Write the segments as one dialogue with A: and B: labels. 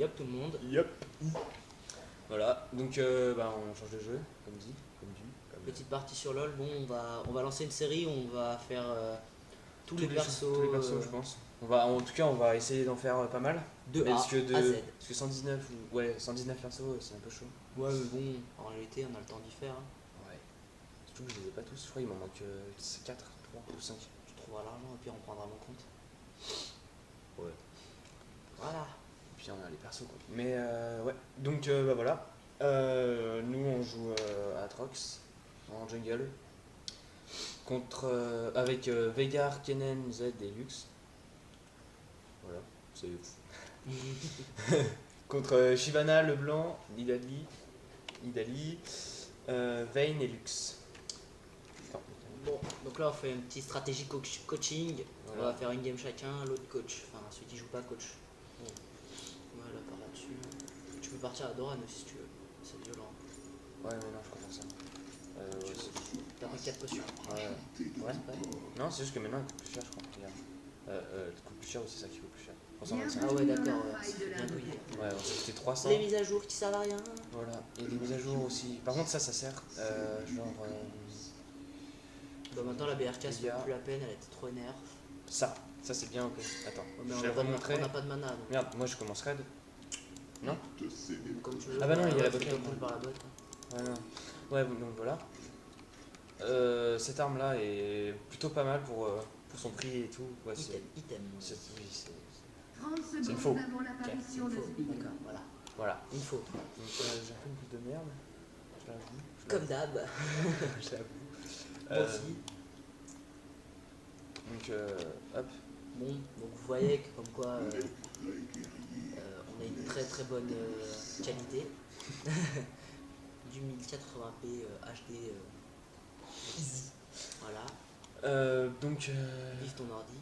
A: Yop tout le monde.
B: Yep. Voilà, donc on change de jeu, comme dit, comme vu.
A: Petite partie sur LoL. Bon, on va lancer une série où on va faire tous les persos,
B: tous les persos, je pense. En tout cas, on va essayer d'en faire pas mal.
A: de A
B: Parce que
A: à Z.
B: parce que 119, 119 persos, c'est un peu chaud.
A: Ouais, mais bon, en réalité, on a le temps d'y faire. Hein.
B: Ouais. Surtout que je les ai pas tous, je crois qu'il m'en manque 4, 3 ou 5.
A: Tu trouveras l'argent et puis on prendra mon compte.
B: Ouais.
A: Voilà.
B: Et puis on a les persos quoi. Mais ouais, donc voilà. Nous on joue à Atrox en jungle contre avec Veigar, Kennen, Z et Lux. Voilà, c'est contre Shyvana, Leblanc, Nidalee, Vayne et Lux.
A: Bon, donc là on fait une petite stratégie coaching.
B: Voilà.
A: On va faire une game chacun, l'autre coach. Enfin, celui qui joue pas coach. Bon. Voilà, par là-dessus. Tu peux partir à Doran aussi si tu veux. C'est violent.
B: Ouais, mais non, je préfère ça.
A: T'as pris 4 potions.
B: Ouais.
A: Ouais, c'est pas.
B: Non, c'est juste que maintenant il coûte plus cher, je crois. Regarde. Il coûte plus cher ou c'est ça qui coûte plus cher 325.
A: Ah ouais, d'accord, ouais, c'est bien douillé.
B: Ouais, c'était 300.
A: Les mises à jour qui servent à rien.
B: Voilà, et des mises à jour aussi. Par contre, ça sert. Genre.
A: Bah maintenant la BRK ça
B: Gars.
A: vaut plus la peine, elle était trop énerve.
B: Ça c'est bien, ok. Attends,
A: Mais
B: je
A: on
B: vais
A: n'a pas,
B: remontrer.
A: de mana donc.
B: Merde, moi je commence raid. Non.
A: Comme tu veux.
B: Ah bah non, il y a la
A: faut
B: botlane.
A: t'apprendre par la botte.
B: Ouais, non. Ouais, donc voilà. Cette arme là est plutôt pas mal pour son prix et tout. Ouais,
A: Item.
B: oui, c'est
C: 30
B: une
C: secondes
B: faux.
C: avant l'apparition de
A: Info.
C: Speed.
A: D'accord, voilà.
B: Voilà.
A: Une faute.
B: Donc j'ai un peu une coupe de merde. Je l'avoue.
A: Comme d'hab.
B: Je l'avoue.
A: Moi aussi.
B: Donc hop.
A: Bon, donc vous voyez que comme quoi on a une très très bonne qualité. Du 1080p HD easy. Voilà.
B: Donc
A: Vive ton ordi.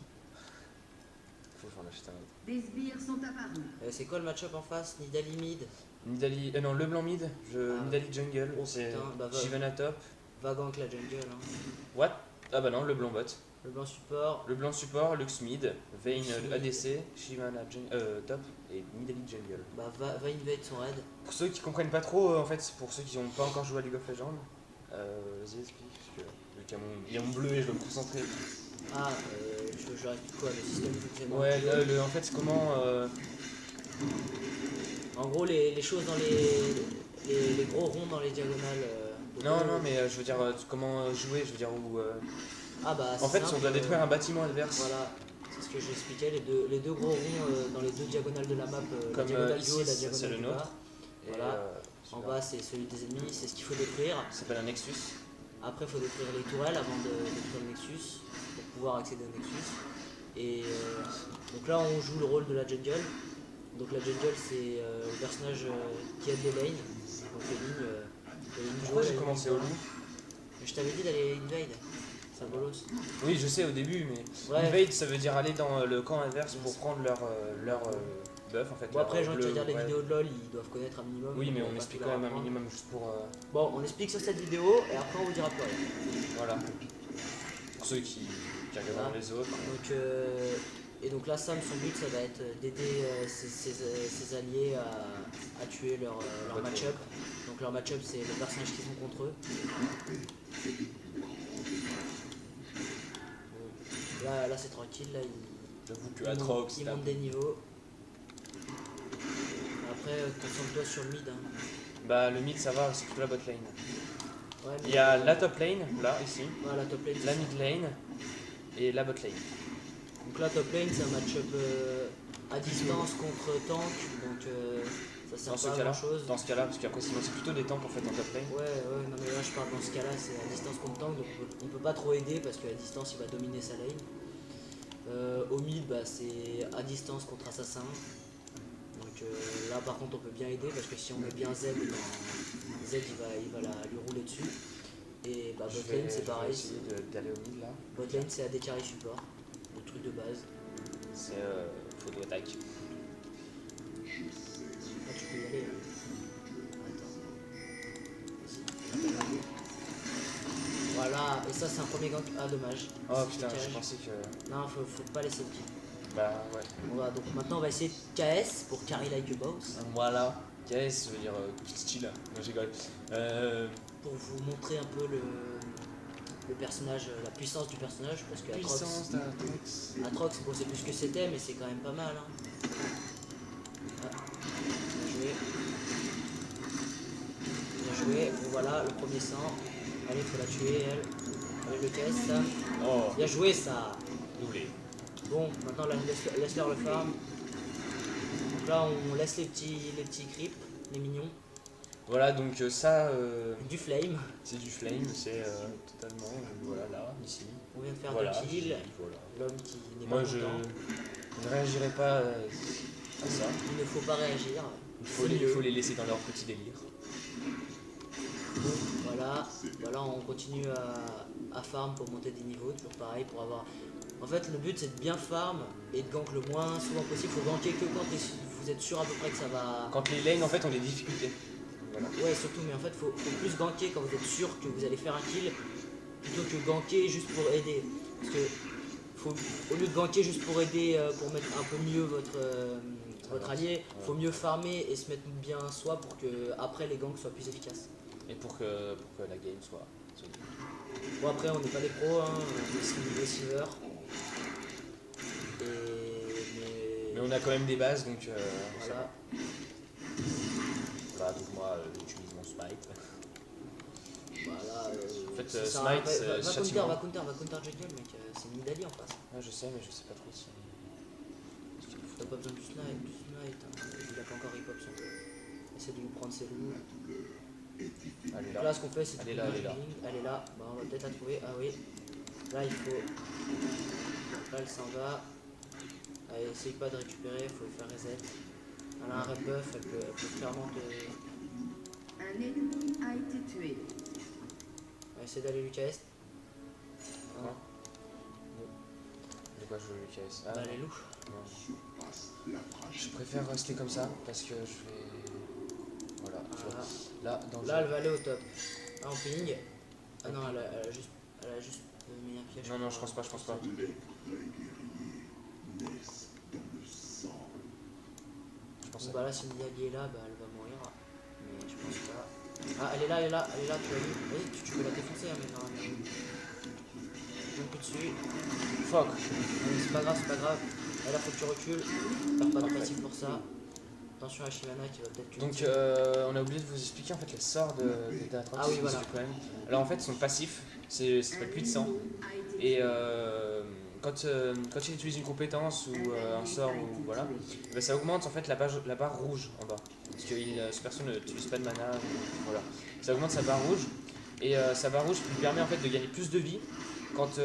B: faut que j'en achète un autre.
C: Des sbires sont apparus.
A: C'est quoi le match-up en face? Nidalee mid.
B: Nidalee, non, Leblanc mid, Nidalee jungle,
A: Oh,
B: c'est
A: putain, bah, va.
B: Shyvana top.
A: Vagank la jungle. Hein.
B: What? Ah bah non, Leblanc bot.
A: Le blanc support.
B: Leblanc support, Lux mid, Vayne ADC, Shyvana top et Nidalee jungle.
A: Bah va invade son raid.
B: Pour ceux qui comprennent pas trop, en fait, pour ceux qui n'ont pas encore joué à League of Legends, vas-y explique, parce que vu qu'il y a mon bleu et je dois me concentrer.
A: Ah, je leur explique quoi, le système fonctionne.
B: Ouais, en fait, c'est comment...
A: En gros, les choses dans les gros ronds dans les diagonales.
B: Non, mais je veux dire, comment jouer, je veux dire, où...
A: Ah bah,
B: En fait,
A: simple,
B: on doit détruire un bâtiment adverse.
A: Voilà, c'est ce que j'expliquais, les deux gros ronds dans les deux diagonales de la map, la
B: Comme
A: diagonale
B: ici,
A: du haut et la
B: c'est
A: diagonale
B: le
A: du
B: nôtre.
A: bas.
B: Et,
A: Voilà. En
B: celui-là.
A: bas, c'est celui des ennemis, c'est ce qu'il faut détruire.
B: Ça s'appelle un Nexus.
A: Après, il faut détruire les tourelles avant de détruire le Nexus, pour pouvoir accéder au Nexus. Et donc là, on joue le rôle de la jungle. Donc la jungle, c'est le personnage qui aide les lanes. Donc les lignes
B: Pourquoi
A: jaunes,
B: j'ai
A: les
B: commencé
A: lignes
B: au loup?
A: Mais je t'avais dit d'aller invade. C'est un bolos.
B: Oui, je sais au début, mais
A: Ouais.
B: invade ça veut dire aller dans le camp adverse pour prendre leur buff en fait.
A: Bon, après,
B: leur
A: j'ai envie de te
B: bleu,
A: dire, les
B: ouais.
A: vidéos de LoL, ils doivent connaître un minimum.
B: Oui, mais
A: va
B: on
A: pas
B: explique
A: tout
B: quand
A: leur
B: même un
A: apprendre.
B: minimum juste pour.
A: Bon, on explique sur cette vidéo et après on vous dira quoi.
B: Voilà. Pour ceux qui regardent les autres.
A: Donc, et donc là, Sam, son but, ça va être d'aider ses alliés à tuer leur match-up. Donc leur match-up, c'est le personnage qu'ils ont contre eux. Bon. Là c'est tranquille, là,
B: J'avoue que Atrox,
A: ils montent des niveaux. Après, concentre-toi sur le mid. Hein.
B: bah le mid ça va, c'est plutôt la bot lane.
A: Ouais, mais
B: Il y a la top lane, là, ici,
A: ouais, la top lane.
B: la
A: c'est ça.
B: mid lane et la bot lane.
A: Donc là, top lane, c'est un match-up à distance contre tank, donc ça sert pas à grand chose.
B: Dans ce cas-là, parce qu'après sinon c'est plutôt des tanks en fait en top lane.
A: Ouais, non mais là je parle dans ce cas-là, c'est à distance contre tank, donc on peut pas trop aider parce qu'à distance il va dominer sa lane. Au mid, bah, c'est à distance contre assassin. Donc là par contre on peut bien aider parce que si on met bien Z, Z il va lui rouler dessus. Et bah, bot lane c'est pareil.
B: Je vais essayer d'aller au mid là.
A: Bot lane c'est AD carry support, le truc de base.
B: C'est photo attaque.
A: Là tu peux y aller. Attends. Vas-y. Voilà, et ça c'est un premier gank. Ah dommage.
B: Oh
A: C'est
B: putain,
A: le
B: je
A: cage.
B: pensais que.
A: Non, faut pas laisser le kill.
B: Bah ouais.
A: Donc maintenant on va essayer KS pour Carry Like a Boss.
B: Voilà. KS, ça veut dire style. Non, je rigole.
A: Pour vous montrer un peu le personnage, la puissance du personnage, parce que
B: Puissance d'Atrox.
A: Atrox, bon c'est plus ce que c'était, mais c'est quand même pas mal. Hein. Ah, bien joué. Bien joué. Bon, voilà, le premier sang. Allez, faut la tuer, elle. Allez, le KS, ça.
B: Oh,
A: Bien joué, ça.
B: doublé.
A: Bon, maintenant là, laisse-leur le farm. Donc là, on laisse les petits creeps, les mignons.
B: Voilà, donc ça,
A: Du flame.
B: c'est du flame, c'est totalement, voilà, là, ici.
A: On vient de faire
B: Voilà,
A: 2 kills.
B: voilà.
A: L'homme qui n'est pas
B: Moi,
A: content.
B: je ne réagirai pas à ça.
A: Il ne faut pas réagir.
B: Il faut les laisser dans leur petit délire.
A: Bon, voilà, on continue à farm pour monter des niveaux, toujours pareil, pour avoir... En fait, le but c'est de bien farm et de gank le moins souvent possible. Faut ganker que quand vous êtes sûr à peu près que ça va...
B: Quand les lanes, en fait, ont des difficultés. Voilà.
A: Ouais, surtout, mais en fait, faut plus ganker quand vous êtes sûr que vous allez faire un kill, plutôt que ganker juste pour aider. Parce que, au lieu de ganker juste pour aider, pour mettre un peu mieux votre allié, faut mieux farmer et se mettre bien soi pour que après les ganks soient plus efficaces.
B: Et pour que la game soit solide.
A: Bon après on n'est pas des pros, hein, on est niveau silver.
B: Mais on a quand même des bases, donc ça
A: Voilà.
B: va. Voilà, donc moi j'utilise mon smite.
A: Voilà.
B: En fait,
A: ça sert
B: smite,
A: va
B: châtiment.
A: counter jungle mec, c'est une Nidalee en face.
B: Ah, je sais, mais je sais pas trop si.
A: T'as pas besoin du smite, hein. Il a pas encore hip-hop son. Essaie de lui prendre ses loups.
B: Elle est
A: Donc
B: là.
A: là ce qu'on fait c'est
B: Elle est là, elle est là.
A: Elle est là, bah, on va peut-être la trouver, ah oui. Là il faut... Là elle s'en va. Elle essaye pas de récupérer, il faut lui faire reset. Elle a un red buff, elle peut clairement te...
C: Un ennemi a été tué.
A: On va essayer d'aller lui KS.
B: Hein De quoi je veux le KS? Ah,
A: Bah les loups.
B: non. Je préfère rester comme ça parce que je vais. Voilà.
A: Voilà.
B: Là, dans le
A: Là
B: jeu.
A: elle va aller au top. Là en ping. Ah non, elle a juste mis un piège.
B: Non, je pense pas.
A: Je
B: pense
A: Bon, bah là si Nidalee est là, bah elle va mourir. Mais je pense pas. Ah elle est là, tu l'as vu. Vas-y, tu peux la défoncer hein, mais non. Un coup dessus.
B: Fuck.
A: C'est pas grave. Et là faut que tu recules. Perds pas de passif pour ça. Attention à Shyvana qui va peut-être tuer.
B: Donc on a oublié de vous expliquer en fait les sorts d'Atrox.
A: Ah oui, voilà.
B: Alors en fait son passif, ça s'appelle puissant. Et quand il utilise une compétence ou un sort ou voilà, bah, ça augmente en fait la barre rouge en bas. Parce que ce perso n'utilise pas de mana, voilà. Ça augmente sa barre rouge et sa barre rouge lui permet en fait de gagner plus de vie quand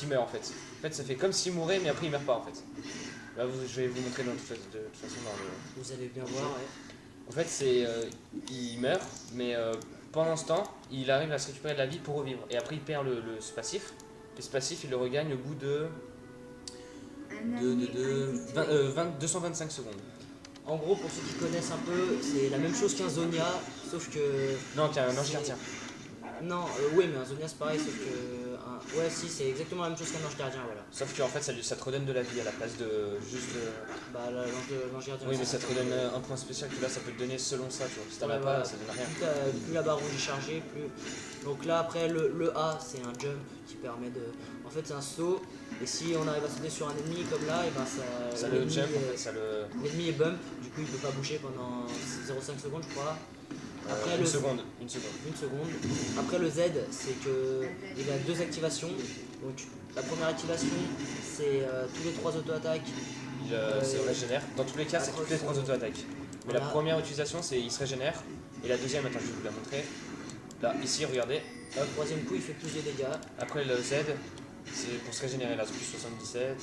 B: il meurt en fait. En fait ça fait comme s'il mourait mais après il meurt pas en fait. Là je vais vous montrer de toute façon dans le...
A: Vous allez bien voir, ouais.
B: En fait il meurt mais pendant ce temps il arrive à se récupérer de la vie pour revivre et après il perd ce passif. Et ce passif il le regagne au bout de 225 secondes.
A: En gros, pour ceux qui connaissent un peu, c'est la même chose qu'un Zonia, sauf que...
B: Non, tiens, un ange gardien.
A: Non, oui, mais un Zonia c'est pareil, sauf que... Ouais, si, c'est exactement la même chose qu'un ange gardien, voilà.
B: Sauf qu'en fait ça te redonne de la vie à la place de juste...
A: Bah, l'ange gardien...
B: Oui, mais ça te redonne un point spécial que là ça peut te donner selon ça, tu vois. Si t'en as
A: Ouais,
B: pas,
A: voilà.
B: ça donne rien.
A: Plus la barre rouge est chargée, plus... Donc là, après, le A, c'est un jump qui permet de... En fait, c'est un saut, et si on arrive à sauter sur un ennemi comme là, et ben
B: Ça le jump, en fait, ça le...
A: L'ennemi est bump, du coup il peut pas bouger pendant 0,5 secondes, je crois. Après,
B: une seconde.
A: Une seconde. Après le Z, c'est que il a 2 activations. Donc la première activation, c'est tous les 3 auto-attaques.
B: Il se régénère. Dans tous les cas, c'est toutes les 3 auto-attaques. Mais
A: Voilà.
B: la première utilisation, c'est il se régénère. Et la deuxième, attends, je vais vous la montrer. Là, ici, regardez.
A: Le troisième coup, il fait plus de dégâts.
B: Après le Z, c'est pour se régénérer. Là, c'est plus 77.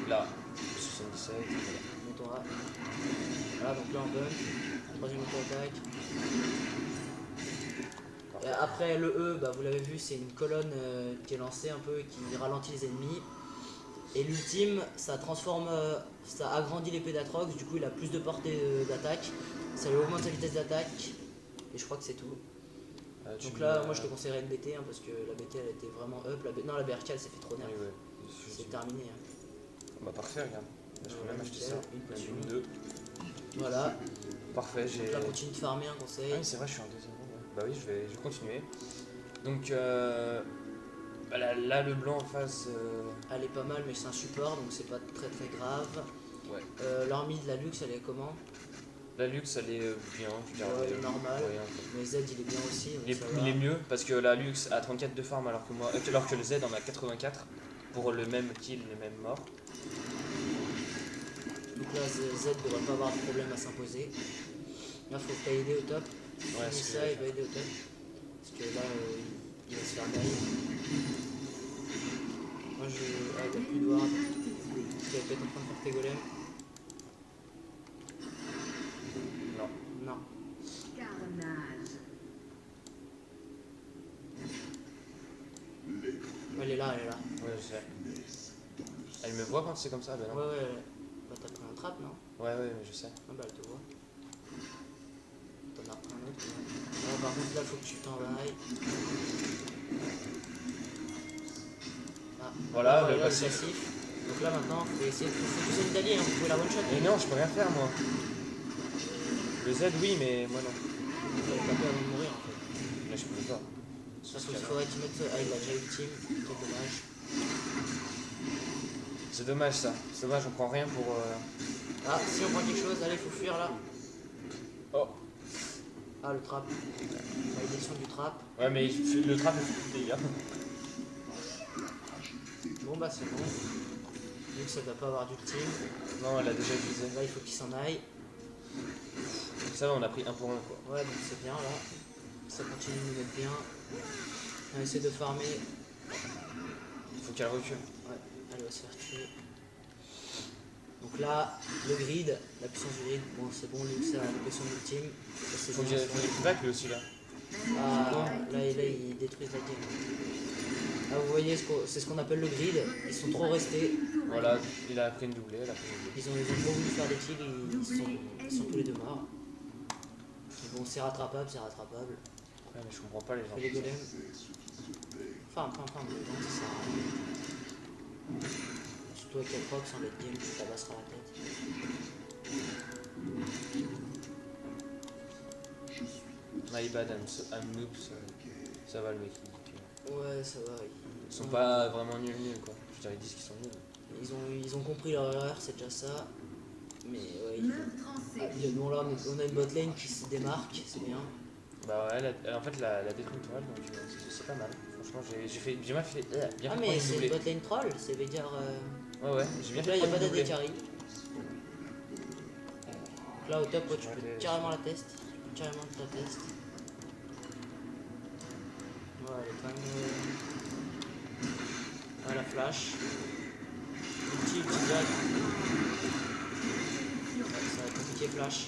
B: Là, plus 77. Voilà.
A: Montons là. Voilà, donc là on bump. Troisième auto-attaque. Et après le E, bah, vous l'avez vu, c'est une colonne qui est lancée un peu et qui ralentit les ennemis. Et l'ultime, ça transforme, ça agrandit l'épée d'Atrox, du coup il a plus de portée d'attaque. Ça lui augmente sa vitesse d'attaque. Et je crois que c'est tout. Donc là, moi je te conseillerais une BT hein, parce que la BT elle était vraiment up. Non, la BRK elle s'est fait trop nerf.
B: Oui, ouais.
A: C'est terminé. Hein.
B: Bah parfait, regarde. Là, je peux même acheter ça.
A: Une potion.
B: Une, deux.
A: Voilà.
B: Parfait, j'ai...
A: Donc là, continue de farmer, un conseil.
B: Ah oui, c'est vrai, je suis en deuxième rang, ouais. Bah oui, je vais continuer. Donc, bah là, le blanc en face...
A: Elle est pas mal, mais c'est un support, donc c'est pas très très grave.
B: Ouais.
A: L'armée de la luxe, elle est comment?
B: La luxe, elle est bien, je dirais.
A: Ouais, normal.
B: Moyen, quoi.
A: Mais Z, il est bien aussi. Donc ça
B: Il
A: va.
B: est mieux parce que la luxe a 34 de farm alors que le Z en a 84 pour le même kill, les mêmes morts.
A: Donc là, Z devrait pas avoir de problème à s'imposer. Là, faut que t'ailles aider au top.
B: Ouais,
A: Finis
B: c'est
A: ça,
B: ce que
A: il va aider au top. Parce que là, il va se faire gagne. Moi, je. Ah, t'as plus de ward. Parce qu'elle est peut-être en train de faire tes golems.
B: Non.
A: Non.
C: Carnage.
A: Elle est là, elle est là.
B: Ouais, je sais. Elle me voit quand c'est comme ça, ben non.
A: Ouais. Bah, t'as pris un trap, non?
B: Ouais, mais je sais.
A: Ah, bah, elle te voit. T'en as repris un autre. Ouais, par contre, là, faut que tu t'en ailles. Ah,
B: Voilà,
A: là,
B: le
A: là,
B: passif.
A: Donc là, maintenant, faut essayer de focuser une Dali, hein, vous pouvez la one shot.
B: Mais non, je peux rien faire moi. Le Z, oui, mais moi non.
A: Vous allez taper avant de mourir, en fait.
B: Là, je peux pas.
A: Parce qu'il faudrait qu'il mette. Ah, il a déjà ultime, quel dommage.
B: C'est dommage ça. C'est dommage, on prend rien pour.
A: Ah, si on prend quelque chose, allez, faut fuir là.
B: Oh.
A: Ah, le trap. Malédiction du trap.
B: Ouais, mais le trap est plus dégâts.
A: Bon, bah, c'est bon. Vu que ça doit pas avoir d'ultime.
B: Non, elle a déjà utilisé.
A: Là, il faut qu'il s'en aille.
B: Ça va, on a pris 1 pour 1 quoi.
A: Ouais, donc c'est bien là. Ça continue de nous mettre bien. On essaie de farmer.
B: Il faut qu'elle recule.
A: Ouais, elle va se faire tuer. Donc là, le grid, la puissance du grid, bon c'est bon, lui ça a la puissance ultime. Ça, c'est
B: Faut
A: bien,
B: qu'il
A: ça.
B: back lui aussi là.
A: Ah, là, ils détruisent la game. Ah, vous voyez, c'est ce qu'on appelle le grid. Ils sont trop restés.
B: Voilà, il a pris une doublée, elle a pris une doublée.
A: Ils ont trop voulu faire des kills, ils sont tous les deux morts. Mais bon, c'est rattrapable, c'est rattrapable.
B: Ouais, mais je comprends pas les gens.
A: Fais les golems. Farm, les gens, ça sert à rien. Surtout avec 4 procs, en late game, tu tabasseras la tête.
B: My bad, I'm noob, ça va le mec.
A: Ouais, ça va.
B: Ils sont pas vraiment nuls, quoi. Je dirais, ils disent qu'ils sont nuls.
A: Ils ont compris leur erreur, c'est déjà ça. Mais ouais, bon là on a une bot lane qui se démarque, c'est bien.
B: Bah ouais, en fait, la détruit une toile, donc c'est pas mal. Franchement, j'ai bien fait. Bien
A: Ah
B: fait
A: mais
B: prendre une
A: c'est une
B: doublée.
A: bot lane troll, c'est veut dire...
B: Ouais, j'ai bien
A: Donc
B: fait.
A: là il n'y a pas
B: prendre une
A: d'AD
B: doublée.
A: carry. Donc là au top ouais, tu
B: Ouais,
A: peux carrément la test. Tu peux carrément ta test. Ouais, elle est quand même... Ouais, la flash. Ulti jack. Ouais, ça va être compliqué flash.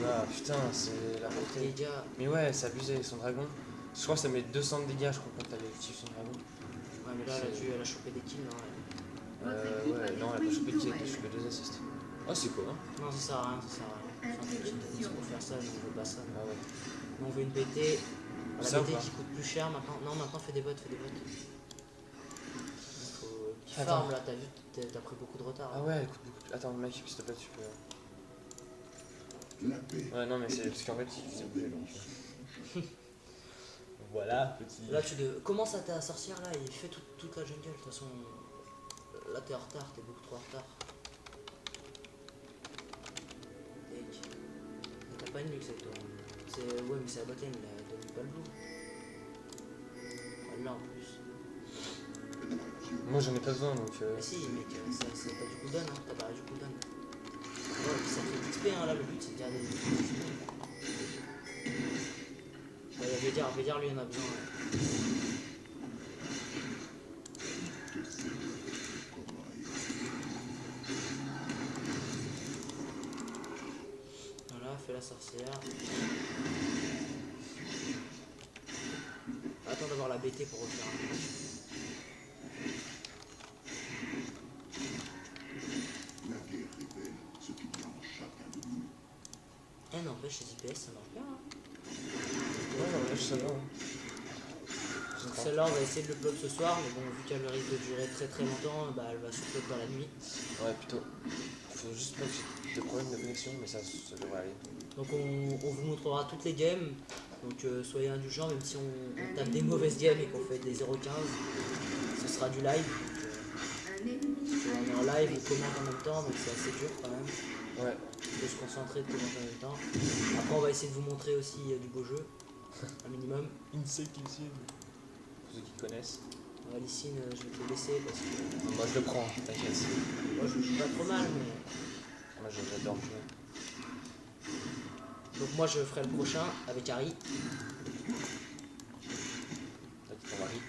B: Ah putain, c'est la portée.
A: Les gars,
B: Mais ouais, c'est abusé, son dragon. Je crois que ça met 200 de dégâts, je crois, quand t'as l'actif son dragon.
A: ouais mais là elle a chopé des kills, non
B: Ouais, non, elle a pas chopé de kill, elle a chopé 2 assists. Oh, c'est quoi, hein?
A: Non, ça sert à rien, ça sert à rien. C'est pour faire ça, mais on veut pas ça.
B: Ah ouais.
A: Nous, on veut une PT. La
B: Ça ou
A: PT
B: pas
A: qui coûte plus cher maintenant. Non, maintenant fais des bots, fais des bots. Faut... Tu
B: Attends.
A: farmes là, t'as vu, t'as pris beaucoup de retard.
B: Ah ouais, elle coûte beaucoup plus. Attends, mec, s'il te plaît, tu peux. Ouais, non, mais c'est parce qu'en fait, si tu sais bouger, donc. Voilà, petit.
A: Là, commence à ta sorcière là et fais toute la jungle. De toute façon, là t'es en retard, t'es beaucoup trop en retard. T'as pas une luxe avec toi. Ouais, mais c'est la botlane, il donne pas le blue. Là en plus.
B: Moi, j'en ai pas besoin, donc.
A: Ah si, mec, ça t'as du cooldown, hein, t'as barré du cooldown. Ouais, puis ça fait XP, hein, là, le but c'est de garder du XP. Ouais, Védiar, lui, en a besoin. Ouais. Voilà, fais la sorcière. Attends d'avoir la BT pour refaire un match. Eh n'empêche, les IPS ça marche bien. Hein.
B: Ouais, non, là, je sais pas.
A: Donc celle-là, on va essayer de le bloc ce soir, mais bon, vu qu'elle risque de durer très très longtemps, bah, elle va se bloquer dans la nuit.
B: Ouais, plutôt. Faut juste pas que j'ai des problèmes de connexion, mais ça devrait aller.
A: Donc on vous montrera toutes les games, donc soyez indulgents, même si on tape des mauvaises games et qu'on fait des 0,15, ce sera du live. On est en live, on commente en même temps, donc c'est assez dur quand même.
B: Ouais.
A: De se concentrer, de commenter en même temps. Après on va essayer de vous montrer aussi du beau jeu, un minimum.
B: Insect Licine. Pour ceux qui connaissent.
A: Alicine, je vais te le laisser parce que
B: Moi je le prends, t'inquiète.
A: moi je joue pas trop mal, mais...
B: Moi j'adore jouer.
A: Donc moi je ferai le prochain avec Harry.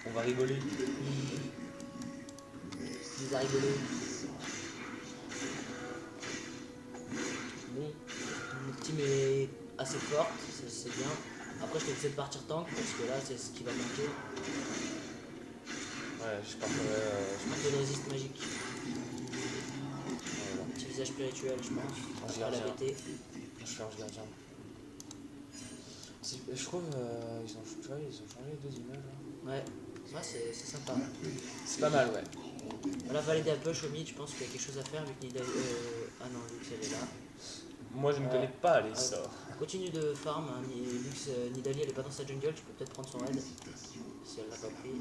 B: On va rigoler.
A: Il nous a rigolé. Bon, mon team est assez forte, c'est bien. Après je te laisse partir tank parce que là c'est ce qui va manquer.
B: Ouais, je pars.
A: Un peu de résiste magique.
B: Voilà.
A: Un petit visage spirituel je pense.
B: Ange
A: À la
B: gardien.
A: BT.
B: Je fais Ange gardien. Je trouve ils ont changé les deux images. Là.
A: Ouais, c'est sympa.
B: C'est pas mal, ouais.
A: La vallée d'Appush au mid, je pense qu'il y a quelque chose à faire vu que Nidali... Ah non, Lux elle est là.
B: Moi je ne connais pas les sorts.
A: Continue de farm, hein. Lux, Nidali elle est pas dans sa jungle, tu peux peut-être prendre son raid. Si elle l'a pas pris.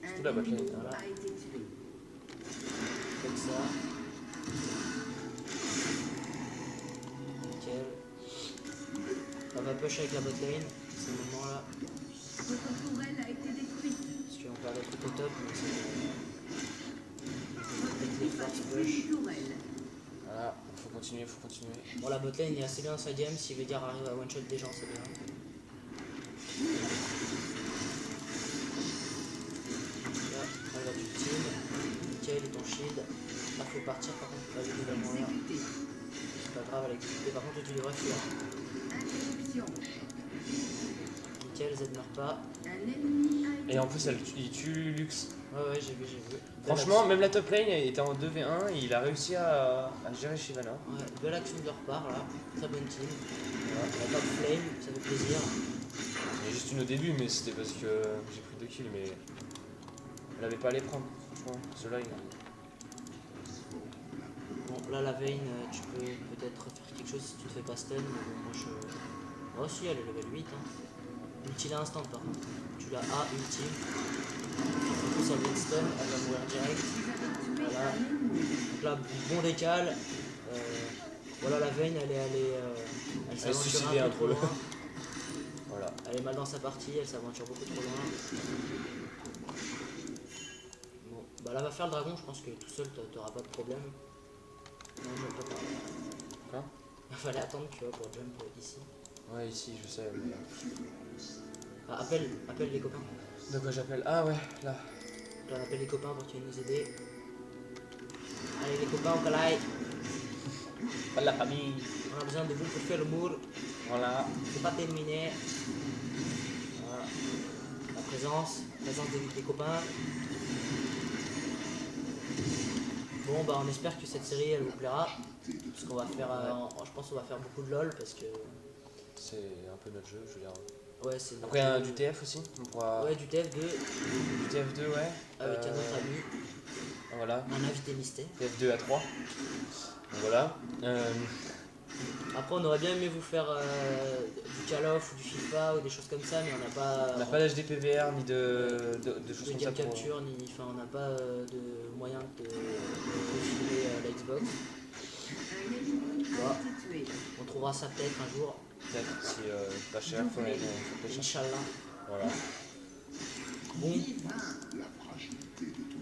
B: Surtout la botlane.
A: Voilà. Comme ça. Nickel. On va push avec la botlane, c'est le moment là.
C: Votre tourelle a été détruite.
A: Parce qu'on perd le truc au top, mais c'est... les forces
C: Une
A: push.
C: tourelle.
B: Voilà, faut continuer.
A: Bon, la botlane est assez bien dans sa game, si Vegar arrive à one shot des gens, c'est bien. Là, elle va du team. Nickel, et ton shield. Là, faut partir par contre, pas vite également là. C'est pas grave, elle est exécutée. Par contre, tu devrais fuir.
C: Interruption.
A: Nickel, Z meurt pas.
C: Un ennemi a été
B: Et en plus il tue Lux.
A: Ouais, j'ai vu.
B: Franchement, même la top lane était en 2v1 et il a réussi à gérer Shyvana.
A: Ouais, belle action de leur part là. Très bonne team. Voilà, la top flame, ça fait plaisir.
B: Il y a juste une au début, mais c'était parce que j'ai pris 2 kills, mais elle avait pas à les prendre, franchement. Ceux-là,
A: Bon, là, la Vayne, tu peux peut-être faire quelque chose si tu te fais pas stun. Mais bon, moi je. Oh, si, elle est level 8. Hein. Ulti là instant par contre. Tu l'as A, ulti. Du coup, ça vient de stun, elle va mourir direct. Voilà. Donc là, bon décal. Voilà, la Vayne, elle s'aventure
B: suicidée
A: un peu trop loin.
B: Voilà.
A: Elle est mal dans sa partie, elle s'aventure beaucoup trop loin. Bon, bah là va faire le dragon, je pense que tout seul t'auras pas de problème. Non, je peux pas.
B: Quoi?
A: Il fallait attendre, tu vois, pour jump ici.
B: Ouais, ici, je sais. Mais...
A: Ah, appelle les copains.
B: De quoi j'appelle? Ah ouais, là.
A: Là, on appelle les copains pour qu'ils viennent nous aider. Allez, les copains, on collide.
B: Pas de la famille.
A: On a besoin de vous pour faire le mur.
B: Voilà.
A: C'est pas terminé. Voilà. La présence des copains. Bon, bah on espère que cette série elle vous plaira. Parce qu'on va faire, je pense qu'on va faire beaucoup de LOL parce que...
B: C'est un peu notre jeu, je veux dire.
A: Ouais, c'est...
B: Après, du TF aussi. On pourra...
A: Ouais, du TF2
B: Du TF2, ouais.
A: avec un autre ami,
B: Voilà.
A: un invité mystère.
B: TF2 à 3. Donc voilà.
A: Après, on aurait bien aimé vous faire du Call of ou du FIFA ou des choses comme ça, mais on n'a pas...
B: On n'a pas d'HD PVR ni de choses
A: de
B: comme ça
A: game
B: pour...
A: capture, enfin on n'a pas de moyen de filmer la Xbox.
C: Un ennemi a été tué.
A: On trouvera ça peut-être un jour,
B: Peut-être, si pas cher, faudrait pas cher.
A: Inch'Allah.
B: Voilà.
A: Bon,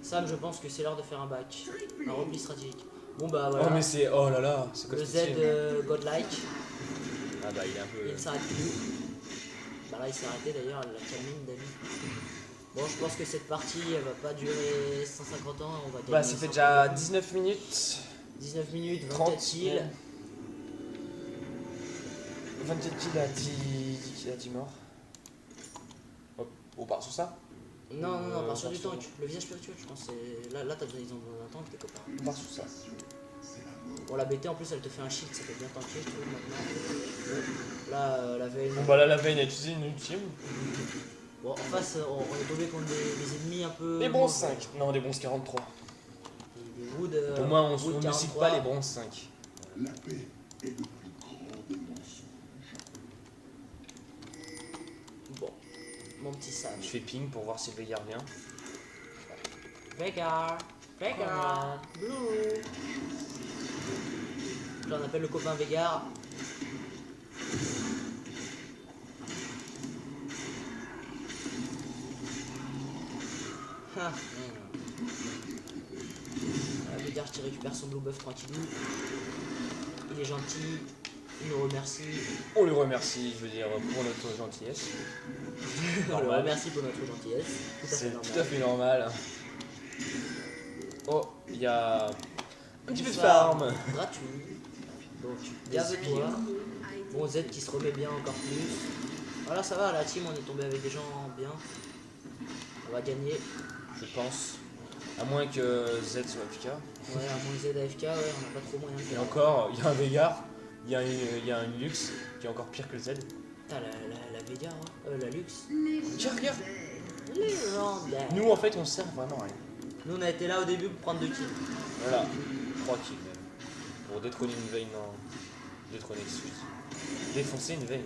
A: Sam, je pense que c'est l'heure de faire un back, un repli stratégique. Bon bah voilà,
B: Oh mais c'est... Oh là là, c'est quoi
A: le
B: ce
A: Z
B: style
A: godlike,
B: Ah bah il est un peu...
A: il ne s'arrête plus. Bah là il s'est arrêté d'ailleurs, elle l'a calmé David. Bon, je pense que cette partie elle va pas durer 150 ans, on va gagner.
B: Bah ça fait déjà 19 minutes.
A: 19 minutes, 24
B: 30
A: kills.
B: 24 kills à 10 morts. Hop, on part sur ça?
A: Non, on part sur du
B: sur-
A: tank. Le visage spirituel, je pense. Là t'as besoin, ils ont besoin d'un tank, tes copains.
B: On part sur ça.
A: Bon, la BT en plus, elle te fait un shield, ça fait bien tanker, je trouve maintenant. Là, la veille.
B: Bon bah là la veille a utilisé une ultime.
A: Bon, en face, on est tombé contre des ennemis un peu.
B: Les bronzes 5. Non, les bronzes 43.
A: Des Wood.
B: Au moins, on
A: Wood
B: ne cite
A: 43.
B: pas les bronzes 5.
D: La paix est le plus grand des mensonges.
A: Bon, mon petit
B: Je
A: sage.
B: fais ping pour voir si le Veigar vient.
A: Veigar, Veigar, Blue. Là, on appelle le copain Veigar. Ah, Veigar qui récupère son blue buff tranquillou. Il est gentil, il nous remercie.
B: On le remercie, je veux dire, pour notre gentillesse.
A: On le
B: Normal.
A: remercie pour notre gentillesse. Tout à fait
B: C'est
A: normal.
B: tout à fait normal. Oh, il y a un petit peu de
A: Farm
B: farm.
A: gratuit. Donc, gave-toi. Bon, Z qui se remet bien encore plus. Voilà, ça va, la team, on est tombé avec des gens bien. On va gagner.
B: Je pense. À moins que Z soit FK.
A: Ouais, à moins Z AFK, ouais, on n'a pas trop moyen de
B: Et
A: faire.
B: encore, il y a un Veigar, il y a un Lux qui est encore pire que le Z.
A: Putain, la Veigar, hein. La Lux.
B: Tiens, regarde.
A: Légendaire.
B: Nous, en fait, on sert vraiment à rien.
A: Nous, on a été là au début pour prendre 2 kills.
B: Voilà, 3 kills même. Pour détrôner une veille, non. Détrôner, excuse. Défoncer une veille.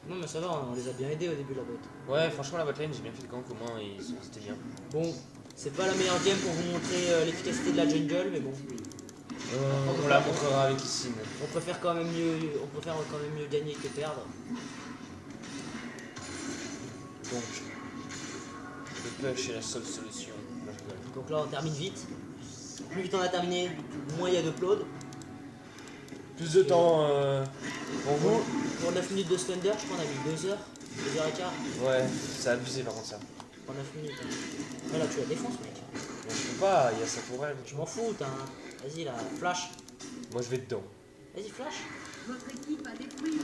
A: Non, mais ça va, on les a bien aidés au début, la botte.
B: Ouais, franchement, la botlane, j'ai bien fait le gank, au moins, c'était bien.
A: Bon, c'est pas la meilleure game pour vous montrer l'efficacité de la jungle, mais bon.
B: On la montrera avec Issyn.
A: On préfère quand même mieux gagner que perdre.
B: Donc, le push est la seule solution. Non, je rigole.
A: Donc là, on termine vite. Plus vite on a terminé, moins il y a d'upload.
B: Plus de temps pour vous.
A: Pour 9 minutes de Slender, je crois qu'on a mis 2 heures, 2 heures et quart.
B: Ouais, c'est abusé par contre ça.
A: Pour 9 minutes. Hein. Mais là, tu la défonces, mec.
B: Mais je peux pas, il y a sa tourelle.
A: Je m'en fous, t'as un. Vas-y, là, flash.
B: Moi je vais dedans.
A: Vas-y, flash.
C: Votre équipe a détruit.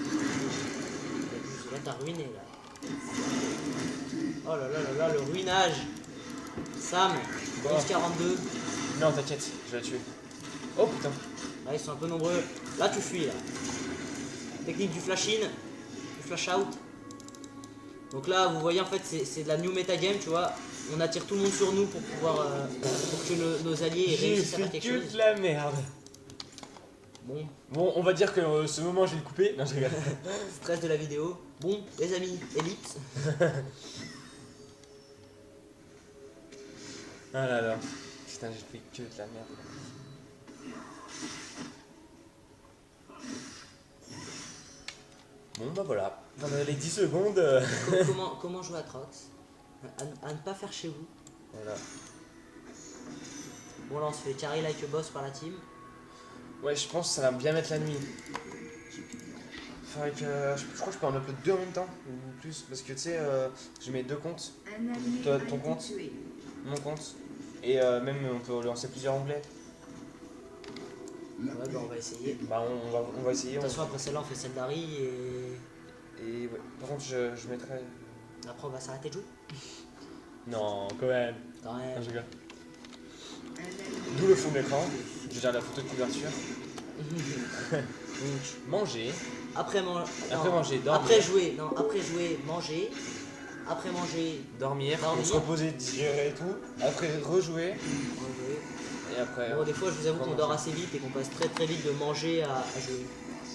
A: Là, t'as ruiné, là. Oh là là là là, le ruinage. Sam,
B: Quoi
A: 11-42.
B: Non, t'inquiète, je vais la tuer. Oh putain.
A: Là, ils sont un peu nombreux. Là, tu fuis, là. Technique du flash in, du flash out. Donc là, vous voyez, en fait, c'est de la new metagame, tu vois. On attire tout le monde sur nous pour pouvoir. Pour que nos alliés
B: J'ai
A: réussissent à faire
B: fait
A: quelque
B: toute
A: chose.
B: la merde.
A: Bon,
B: Bon, on va dire que ce moment je vais le couper. Non, je rigole.
A: stress de la vidéo. Bon, les amis, Elite.
B: Ah là là. Putain, j'ai fait que de la merde. Bon bah voilà. Pendant les 10 secondes.
A: Comment jouer à Trox à ne pas faire chez vous.
B: Voilà.
A: Bon, là, on se fait carry like a boss par la team.
B: Ouais, je pense que ça va bien mettre la nuit. Faudrait que. Je crois que je peux en upload 2 en même temps, ou plus, parce que tu sais, j'ai mes 2 comptes,
C: Un allié
B: Toi,
C: a
B: ton
C: été
B: compte
C: tué.
B: mon compte, et même on peut lancer plusieurs onglets.
A: Ouais, bah, on va essayer. De
B: Bah, on va essayer.
A: toute façon, après celle-là, on fait celle d'Harry
B: Et ouais, par contre, je mettrai.
A: après, on va s'arrêter de jouer.
B: Non, quand même.
A: Quand même.
B: Non, je rigole.
C: Un allié
B: D'où le fond d'écran, je veux dire la photo de couverture.
A: Donc,
B: Manger,
A: après,
B: Après manger, dormir.
A: Après jouer, manger. Après manger,
B: dormir,
A: Dormir.
B: se reposer, digérer et tout. Après rejouer,
A: rejouer.
B: et après.
A: Bon, des fois, je vous avoue qu'on
B: Comment
A: dort
B: ça
A: assez vite et qu'on passe très très vite de manger à jouer.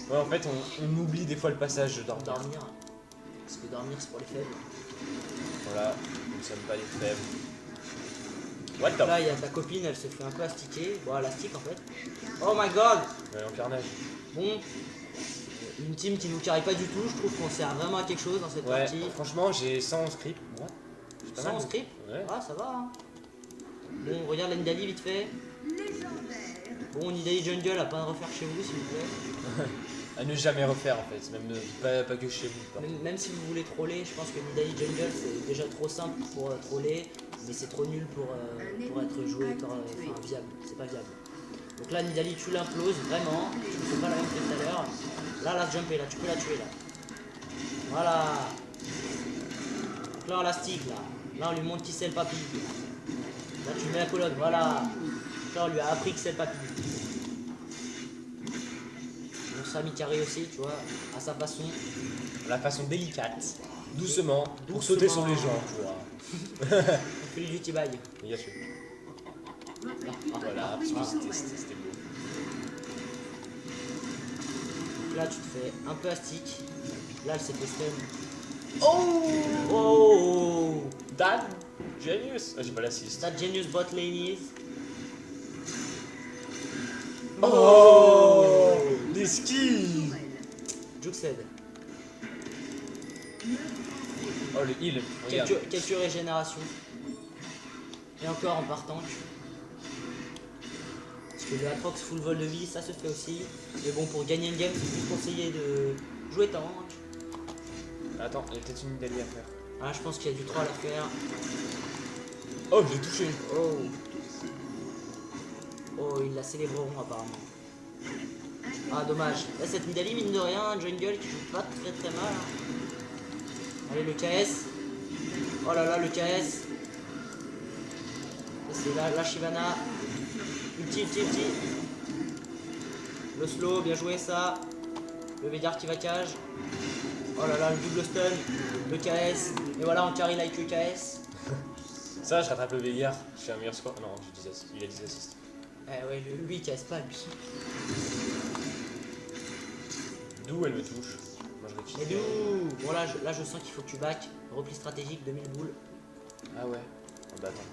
B: Ouais, en fait, on oublie des fois le passage de dormir.
A: Dormir. Parce que dormir, c'est pour les faibles.
B: Voilà, nous ne sommes pas les faibles. What the
A: Là, il y a ta copine, elle se fait un peu astiquer. Bon, elle astique en fait. Oh my god!
B: Ouais, en carnage.
A: Bon, une team qui nous carry pas du tout. Je trouve qu'on sert vraiment à quelque chose dans cette
B: Ouais,
A: partie.
B: franchement, j'ai 111 scripts. What? C'est pas
A: Sans
B: mal.
A: script?
B: Ouais.
A: Ah, ça va. Hein. Bon, regarde l'Endali vite fait.
C: légendaire.
A: Bon, Nidali Jungle à pas refaire chez vous, s'il vous plaît.
B: À ne jamais refaire en fait, même pas que chez vous. quoi.
A: Même si vous voulez troller, je pense que Nidali Jungle c'est déjà trop simple pour troller, mais c'est trop nul pour être joué enfin, viable. C'est pas viable. Donc là, Nidali, tu l'imploses vraiment. Tu ne fais pas la même que tout à l'heure. Là, la jump est là, tu peux la tuer là. Voilà. Donc là, on la stick là. Là, on lui montre qui c'est le papy. Là, tu mets la colonne, voilà. Là, on lui a appris que c'est le papy. Donc Sami carré aussi, tu vois, à sa façon.
B: La façon délicate. Doucement, pour sauter sur les gens, tu vois.
A: On fait du duty bag.
B: Bien sûr.
C: Votre équipe a
B: Voilà,
C: détruit
B: parce que
C: une
B: c'était
C: tourelle.
B: c'était beau.
A: Donc là, tu te fais un peu astic. Là, elle s'est fait stun.
B: Oh
A: Oh!
B: Dan Genius. Ah, j'ai pas l'assist.
A: That genius bot lane is.
B: Oh des skis.
C: Tourelle.
A: Juxed.
B: Oh le heal, regarde.
A: Quelques régénérations. Et encore en partant. Parce que le Atrox full vol de vie, ça se fait aussi. Mais bon, pour gagner une game, c'est plus conseillé de jouer tank.
B: Attends, il y a peut-être une médaille à faire.
A: Ah, je pense qu'il y a du troll à faire.
B: Oh, je l'ai touché.
A: Oh. Oh, ils la célébreront apparemment. Ah, dommage. Là, cette Nidalee, mine de rien, un jungle qui joue pas très très mal. Allez, le KS. Oh là là, le KS. C'est la Shyvana. Ulti. Le slow, bien joué ça. Le Védar qui va cage. Oh là là, le double stun. Le KS. Et voilà, on carry like le KS.
B: Ça, je rattrape le Veigar. Je fais un meilleur score. Non, j'ai 10 assists. Il a 10 assists.
A: Eh ouais, lui il casse pas lui.
B: D'où elle me touche. Moi, je vais quitter.
A: Et d'où? Bon là je sens qu'il faut que tu back. Repli stratégique, 2000 boules.
B: Ah ouais. Oh, bah attends.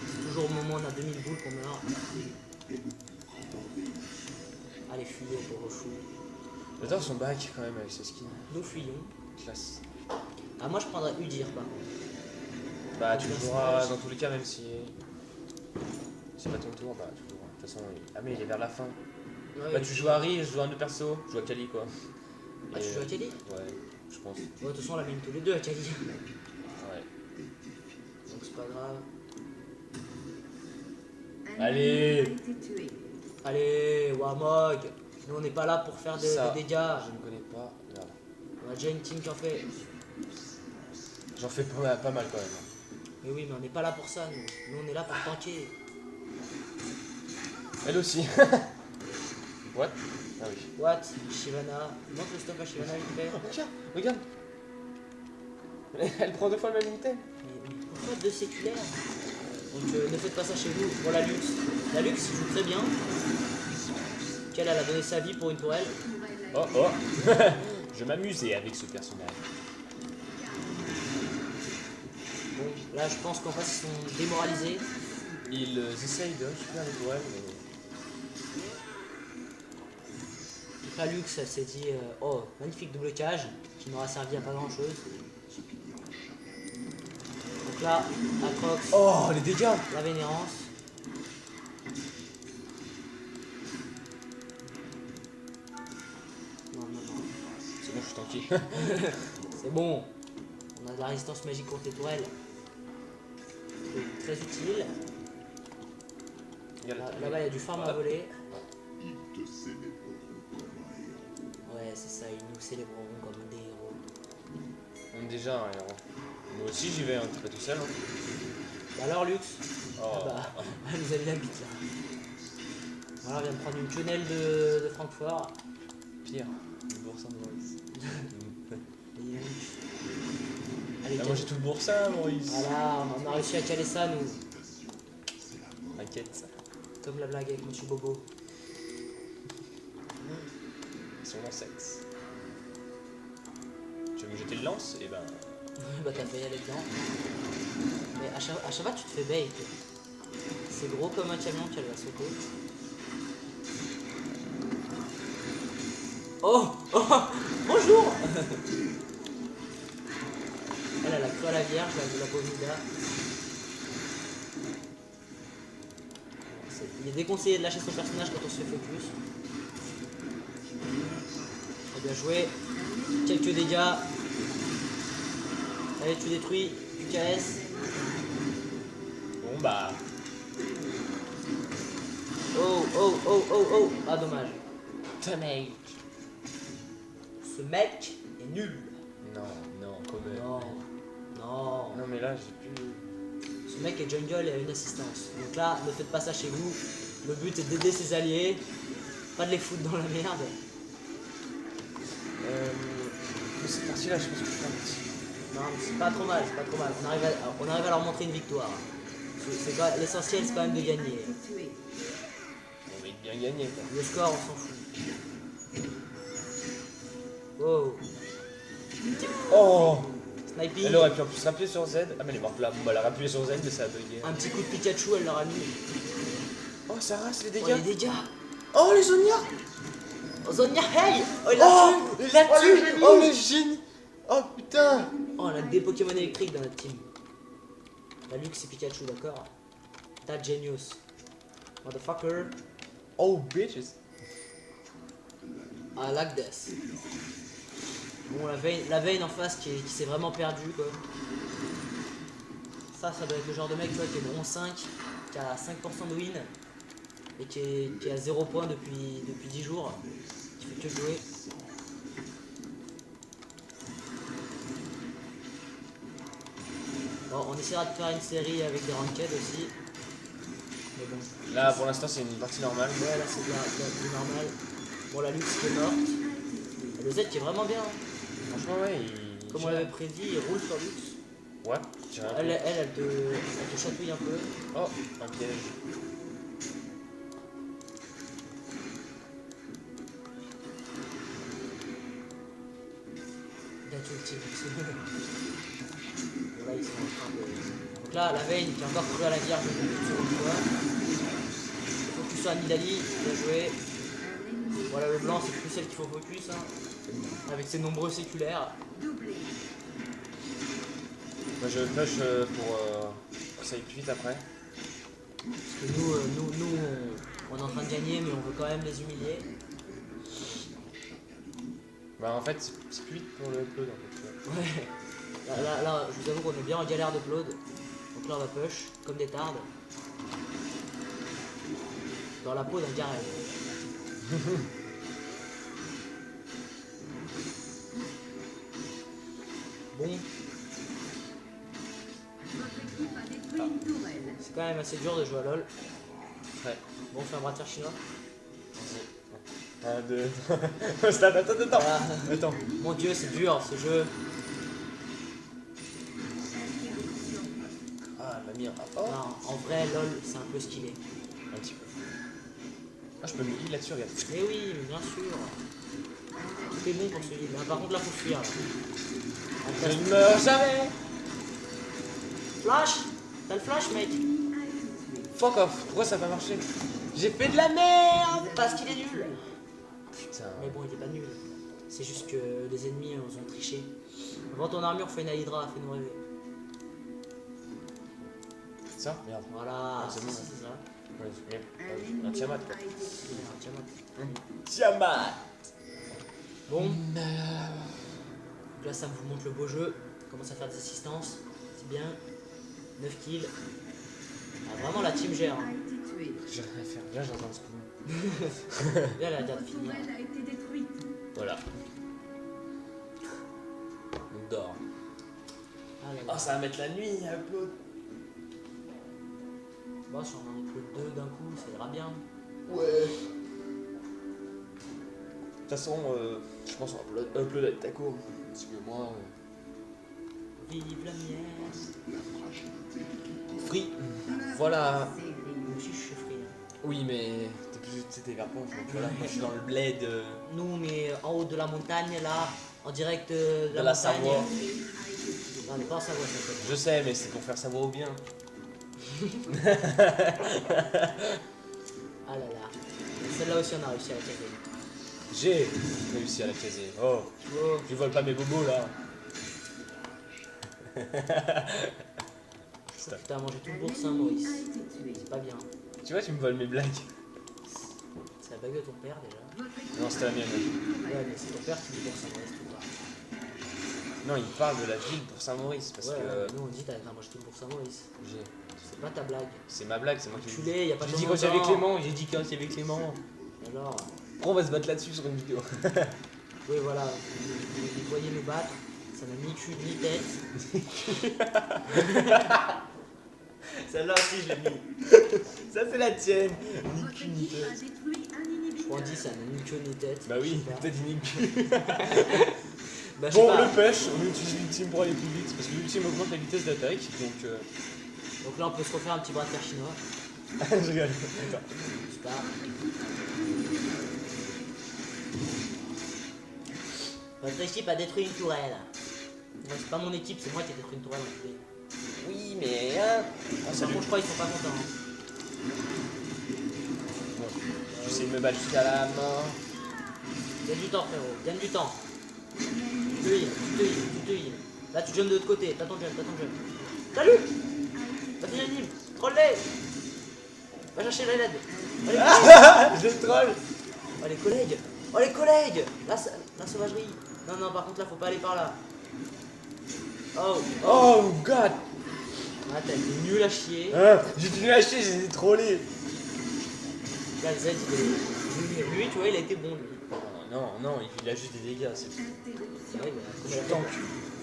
A: C'est toujours au moment où on a 2000 boules qu'on meurt. Allez, fuyez pour fou.
B: J'adore son back quand même avec ce skin.
A: Nous fuyons.
B: Classe.
A: Ah, moi je prendrais Udyr par contre.
B: Bah, tu le joueras dans tous les cas, même si c'est pas ton tour. Bah, tu le joueras. De toute façon, ah, mais il est vers la fin.
A: Ouais,
B: Bah, tu joues Harry, je joue un de perso. Je joue à Kali quoi.
A: Ah, tu joues à Kali?
B: Ouais, je pense.
A: Ouais, de toute façon on l'a mis tous les deux à Kali.
B: Ouais.
A: Donc c'est pas grave.
C: Un
B: Allez.
C: ennemi a été tué.
A: Allez, Warmog. Nous on n'est pas là pour faire des
B: Ça,
A: dégâts.
B: Je ne connais pas. Voilà.
A: On a déjà une team qui en fait.
B: J'en fais pas mal quand même.
A: Mais oui, mais on n'est pas là pour ça nous. Nous on est là pour tanker.
B: Elle aussi. What? Ah oui.
A: What? Shyvana. Montre le stuff à Shyvana vite fait.
B: Oh, tiens, regarde. Elle prend 2 fois le même item.
A: Mais pourquoi deux séculaires? Donc ne faites pas ça chez vous. Pour la Lux. La Lux il joue très bien. Elle a donné sa vie pour une tourelle.
B: Oh oh. Je m'amusais avec ce personnage.
A: Bon, là je pense qu'en face ils sont démoralisés.
B: Ils essayent de récupérer les tourelles, mais...
A: Donc la Lux elle s'est dit oh magnifique double cage qui n'aura servi à pas grand chose. Donc là, Atrox,
B: Oh, les dégâts.
A: la vénérance. Non.
B: C'est bon, je suis tranquille.
A: C'est bon. On a de la résistance magique contre les tourelles. C'est très utile.
B: Regarde,
A: Là-bas il y a du farm à voler.
D: Ils te célébreront comme un héros.
A: Ouais c'est ça, ils nous célébreront comme des héros.
B: On est déjà un héros. Moi aussi j'y vais, hein. T'es pas tout seul. Hein.
A: Bah alors Lux,
B: Oh.
A: ah bah, elle nous a mis la bite là. Voilà, on vient de prendre une quenelle de Francfort.
B: Pire. Le boursin de Maurice.
A: Et, allez,
B: Ah, moi j'ai tout le boursin, Maurice.
A: Voilà, on a réussi à caler ça nous.
B: T'inquiète.
A: Comme la blague avec Monsieur Bobo.
B: Son nom sexe. Tu veux me jeter le lance? Et ben.
A: Bah t'as failli aller dedans. Mais à chaque fois tu te fais bait. C'est gros comme un camion qu'elle va sauter. Oh, bonjour. Elle a cru à la vierge, la pauvre Nida. Il est déconseillé de lâcher son personnage quand on se fait focus. Très bien joué. Quelques dégâts. Allez, tu détruis du KS.
B: Bon bah.
A: Oh. Ah, dommage.
B: Dommage.
A: Ce mec est nul.
B: Non, quand même.
A: Non.
B: Non mais là j'ai plus.
A: Ce mec est jungle et a une assistance. Donc là, ne faites pas ça chez vous. Le but est d'aider ses alliés. Pas de les foutre dans la merde.
B: cette partie-là, je pense que je peux
A: Non, mais c'est pas trop mal, c'est pas trop mal. On arrive à leur montrer une victoire. L'essentiel, c'est quand même de gagner.
B: On va bien gagner, quoi.
A: Le score, on s'en fout. Oh,
B: Oh!
A: sniping.
B: Elle aurait pu en plus rappuyer sur Z. Ah, mais elle est morte là. Bon, bah, elle a rappuyé sur Z, mais ça a bugué.
A: Un petit coup de Pikachu, elle leur a mis.
B: Oh, ça rase les
A: Oh,
B: dégâts.
A: les dégâts.
B: Oh, les Zonia!
A: Oh, Zonia, hey! Oh, il l'a
B: Oh!
A: tué.
B: Il l'a
A: Oh, le
B: tué!
A: génie.
B: Oh, le génie! Oh, putain!
A: Oh, on a des Pokémon électriques dans notre team. La Lux c'est Pikachu, d'accord? T'as Genius. Motherfucker.
B: Oh, bitches!
A: I like this. Bon, la Vayne en face qui s'est vraiment perdu quoi. Ça doit être le genre de mec toi, qui est bronze 5, qui a 5% de win et qui est à 0 points depuis 10 jours, qui fait que jouer. Bon, on essaiera de faire une série avec des ranked aussi. Mais bon.
B: Là, pour l'instant, c'est une partie normale.
A: Ouais, là c'est du normal. Bon, la Lux qui est morte. Et le Z qui est vraiment bien. Hein.
B: Franchement, ouais,
A: Comme on l'avait prédit, il roule sur Lux.
B: Ouais, j'ai rien
A: Elle te chatouille un peu.
B: Oh, un piège.
A: Il a tout le team. Bon, là, ils sont en train de. Donc là, la Vayne qui est encore cru à la vierge une seconde fois. Focus à Nidali, bien joué. Voilà, le blanc, c'est plus celle qu'il faut focus. Hein. Avec ses nombreux séculaires.
B: Moi, je push pour que ça aille plus vite après.
A: Parce que nous, on est en train de gagner, mais on veut quand même les humilier.
B: Bah, en fait, c'est plus vite pour le upload en fait. Tu vois.
A: Ouais. Là, je vous avoue qu'on est bien en galère d'upload. Donc là, on va push, comme des tardes. Dans la peau d'un carré. Bon. C'est quand même assez dur de jouer à LoL.
B: Ouais.
A: Bon, on fait un bras de fer chinois.
B: Un, deux. Attends.
A: Voilà.
B: Attends.
A: Mon dieu, c'est dur ce jeu.
B: Ah, elle m'a mis un. Oh.
A: Non, en vrai, LoL, c'est un peu stylé.
B: Un petit peu. Ah, je peux me heal là-dessus, regarde.
A: Mais oui, mais bien sûr. Tout est bon pour ce heal. Ah, par contre, là, faut fuir. Là.
B: Je ne meurs jamais.
A: Flash. T'as le flash, mec.
B: Fuck off. Pourquoi ça n'a pas marché?
A: J'ai fait de la merde parce qu'il est nul.
B: Putain.
A: Mais bon, il est pas nul. C'est juste que les ennemis nous ont triché. Vends ton armure, fais une Hydra, fais-nous rêver.
B: Ça? Merde.
A: Voilà,
B: c'est
A: c'est
B: bon,
A: ça, c'est ça.
B: Ouais, un Tiamat quoi.
A: C'est bien, Tiamat.
B: Tiamat.
A: Bon. Donc là, ça vous montre le beau jeu. On commence à faire des assistances. C'est bien. 9 kills. Ah, vraiment, la team gère. Hein.
B: J'ai rien à faire. Là, j'entends ce coup.
A: Là, elle a l'air de finir.
B: Voilà. On dort.
A: Ah, là, là.
B: Oh, ça va mettre la nuit à upload.
A: Bon, si on en upload 2 d'un coup, ça ira bien.
B: Ouais. De toute façon, je pense qu'on va upload avec Taco. Parce que moi.
A: Vive la mienne.
B: Free. Voilà.
A: Moi aussi, je suis free. Hein.
B: Oui, mais t'es vers Ponche, donc voilà. Moi, je suis dans le bled.
A: Nous, on est en haut de la montagne, là, en direct de la
B: De la
A: montagne.
B: Savoie.
A: Non, on n'est pas en Savoie, ça s'appelle.
B: Je sais, mais c'est pour faire savoir au bien.
A: Ah là là. Celle-là aussi, on a réussi à la caser.
B: J'ai réussi à la caser. Oh,
A: Oh.
B: je vole pas mes bobos là.
A: Putain, manger tout le boursin, Maurice. C'est pas bien.
B: Tu vois, tu me voles mes blagues.
A: C'est la bague de ton père, déjà.
B: Non, c'était la mienne.
A: Ouais, mais c'est ton père qui dit boursin, Maurice, tout pas.
B: Non, il parle de la ville pour Saint-Maurice parce
A: Ouais,
B: que
A: ouais, nous, on dit t'as mangé tout le boursin, Maurice. C'est pas ta blague.
B: c'est ma blague, c'est moi qui
A: Tu l'es, y'a pas de
B: J'ai dit
A: temps
B: quand il y
A: en
B: avait
A: temps.
B: Clément, j'ai dit quand il y avait Clément.
A: Alors,
B: Après, on va se battre là-dessus sur une vidéo.
A: oui, voilà. Vous voyez nous battre. Ça n'a ni cul ni tête. Celle-là aussi, je l'ai mis.
B: Ça, c'est la tienne. Ni cul ni tête.
A: Je crois qu'on dit ça n'a ni queue ni tête.
B: Bah oui,
A: Je sais pas.
B: t'as dit ni cul.
A: Bah, je sais
B: Bon,
A: pas.
B: le pêche, on utilise l'ultime pour aller plus vite, parce que l'ultime augmente la vitesse d'attaque, donc
A: Donc là, on peut se refaire un petit bras de fer chinois.
B: je rigole. Attends.
A: Je sais pas. Votre équipe a détruit une tourelle. Non, c'est pas mon équipe, c'est moi qui ai détruit une tourelle. enculé.
B: Oui, mais... Hein. Ah,
A: Par
B: salut.
A: contre, je crois qu'ils sont pas contents. Hein.
B: Bon, j'essaie de me battre jusqu'à la mort.
A: Gagne du temps, frérot. Gagne du temps. Tu te heal, tu te heal, tu te heal. Là, tu jumps de l'autre côté. T'as ton jump, t'as ton jump. Salut. T'as fait l'anime. Troll-les. Va chercher la LED.
B: Je le troll.
A: Oh les collègues. Oh les collègues. La sauvagerie. Non, non, par contre, là, faut pas aller par là. Oh.
B: Oh god.
A: Ah, t'as été nul à chier.
B: Hein, j'ai dû lâcher, j'ai trollé.
A: Là, Z, il est... Lui, tu vois, il a été bon, lui.
B: Non, non, il a juste des dégâts, c'est tout.
A: Ouais, bah,
B: Je suis tank.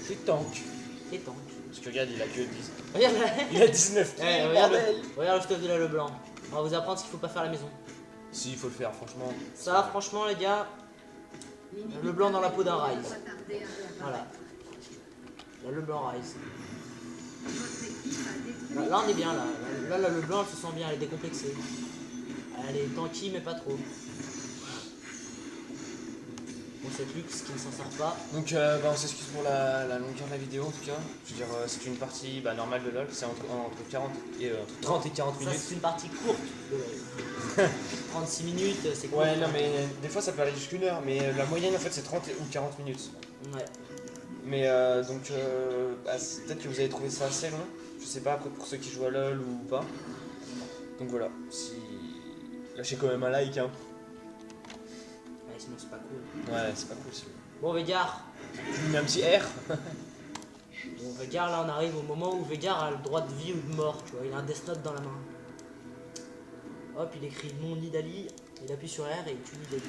B: Je suis tank.
A: T'es tank.
B: Parce que regarde, il a que 10.
A: Regarde là.
B: Il a 19 kills,
A: Eh, regarde,
B: bordel.
A: regarde le stuff de la Leblanc. On va vous apprendre ce qu'il faut pas faire à la maison.
B: Si, il faut le faire, franchement.
A: Ça, franchement, les gars, le blanc dans la peau d'un Rise. Voilà. La Leblanc Rise. Là, on est bien, là. Là, la Leblanc, elle se sent bien, elle est décomplexée. Elle est tanky, mais pas trop. Bon, c'est Lux qui ne s'en sert pas.
B: Donc, on s'excuse pour la longueur de la vidéo, en tout cas. Je veux dire, c'est une partie normale de LoL, c'est entre 30 et 40
A: Ça,
B: minutes.
A: c'est une partie courte de LoL. 36 minutes, c'est court.
B: Ouais, non, mais des fois ça peut aller jusqu'à 1 heure, mais la moyenne en fait c'est 30 ou 40 minutes.
A: Ouais.
B: Mais donc, peut-être que vous avez trouvé ça assez long. Je sais pas après pour ceux qui jouent à LoL ou pas. Donc voilà, si. Lâchez quand même un like, hein.
A: Ouais, sinon, c'est pas cool.
B: Ouais, c'est pas cool celui-là.
A: Bon, Vegar.
B: Je lui mets un petit R.
A: Bon, Vegar, là, on arrive au moment où Vegar a le droit de vie ou de mort, tu vois. Il a un Death Note dans la main. Hop, il écrit mon Nidali, il appuie sur R et il tue Nidali.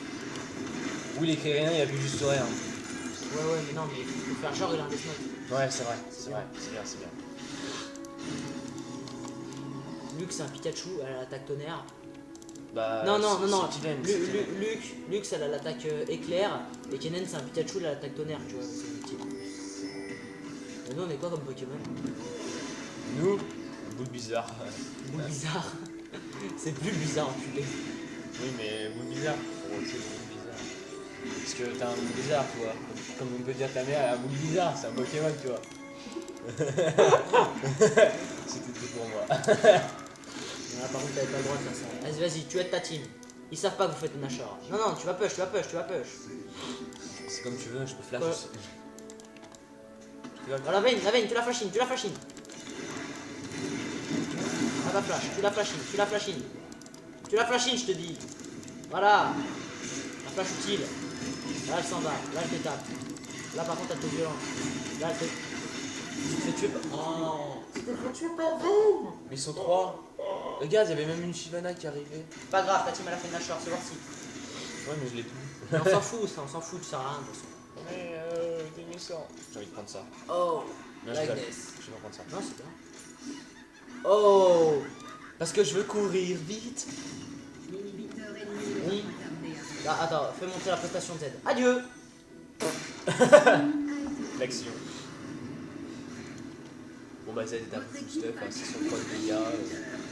B: Ou il écrit rien, il appuie juste sur R.
A: Ouais, mais non, mais il faut faire genre, il a un Death Note.
B: Ouais, c'est vrai, c'est vrai, c'est bien, c'est bien.
A: Lux, c'est un Pikachu, elle a l'attaque tonnerre.
B: Bah,
A: non,
B: c'est Kylian, c'est Kylian.
A: Lux, elle a l'attaque éclair, et Kennen, c'est un Pikachu, elle a l'attaque tonnerre, tu vois, c'est utile. Et nous, on est quoi comme Pokémon?
B: Nous, boule bizarre.
A: Boule bizarre. C'est plus bizarre, enculé.
B: Oui, mais boule bizarre. Oh, c'est boule bizarre. Parce que t'as un boule bizarre, tu vois. Comme on peut dire ta mère, elle a un boule bizarre, c'est un Pokémon, tu vois. C'était tout pour moi.
A: Ah, par contre, t'avais pas le droit de faire ça. Vas-y, vas-y, tu aides ta team. Ils savent pas que vous faites une Nashor. Non, non, tu vas push, tu vas push, tu vas push.
B: C'est comme tu veux, je peux flash
A: Ouais.
B: aussi.
A: Oh, la veine, tu la flashines, tu la flashines. Ah, la flash, tu la flashines, tu la flashines. Tu la flashines, je te dis. Voilà. La flash utile. Là, elle s'en va. Là, elle te tape. Là, par contre, elle te violente. Là, elle te. Tu te fais tuer par. Oh. Tu te fais tuer par vous.
B: Mais ils sont 3. Regarde, il y avait même une Shyvana qui arrivait.
A: Pas grave, ta team elle a fait une Nashor, c'est voir-ci.
B: Ouais, mais je l'ai tout.
A: Mais on s'en fout, ça, on s'en fout, tu sers à rien de toute façon.
B: Mais t'es méchant. J'ai envie de prendre ça.
A: Oh,
B: Non,
A: like
B: je
A: this.
B: vais pas prendre ça.
A: Non, c'est bien. Oh.
B: Parce que je veux courir vite.
A: Oui. Là, attends, fais monter la prestation de Z. Adieu.
B: L'action. Bon bah Z est un peu full stuff, hein, c'est son 3 de dégâts.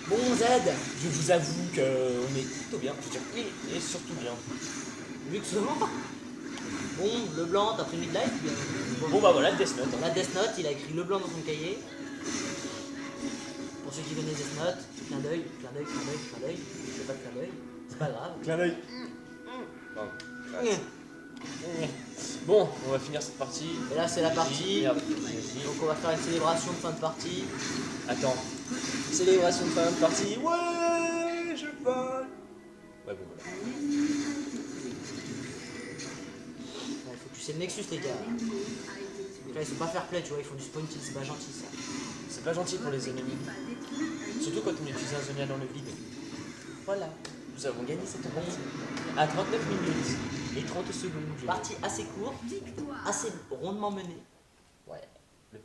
A: Bon Z.
B: Je vous avoue qu'on est plutôt bien, je veux dire, il est surtout bien.
A: Luxement. Bon, le blanc, t'as pris mid-life.
B: Bon bah voilà, Death Note. Hein.
A: La Death Note, il a écrit le blanc dans son cahier. Pour ceux qui connaissent Death Note, clin d'œil, clin d'œil, clin d'œil, clin d'œil. C'est pas de clin d'œil, c'est pas grave.
B: Clin d'œil. Pardon. Bon, on va finir cette partie.
A: Et là, c'est la partie.
B: Merde, vas-y.
A: Donc, on va faire une célébration de fin de partie.
B: Attends. Célébration de fin de partie. Ouais, je parle. Ouais, bon voilà.
A: Il faut que tu sais le Nexus, les gars. Donc là, ils sont pas fair play, tu vois, ils font du spawn kill, c'est pas gentil ça.
B: C'est pas gentil pour les ennemis. Surtout quand on utilise un Zonia dans le vide. Voilà. Nous avons gagné cette partie. À 39 minutes et 30 secondes.
A: Partie assez courte, assez rondement menée.
B: Ouais. La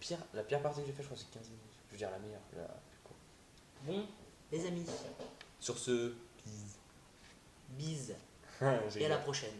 B: pire partie que j'ai fait, je crois, c'est 15 minutes. Je veux dire la meilleure. La plus courte.
A: Bon, les amis,
B: Sur ce.
A: bise
B: J'ai
A: et à la prochaine.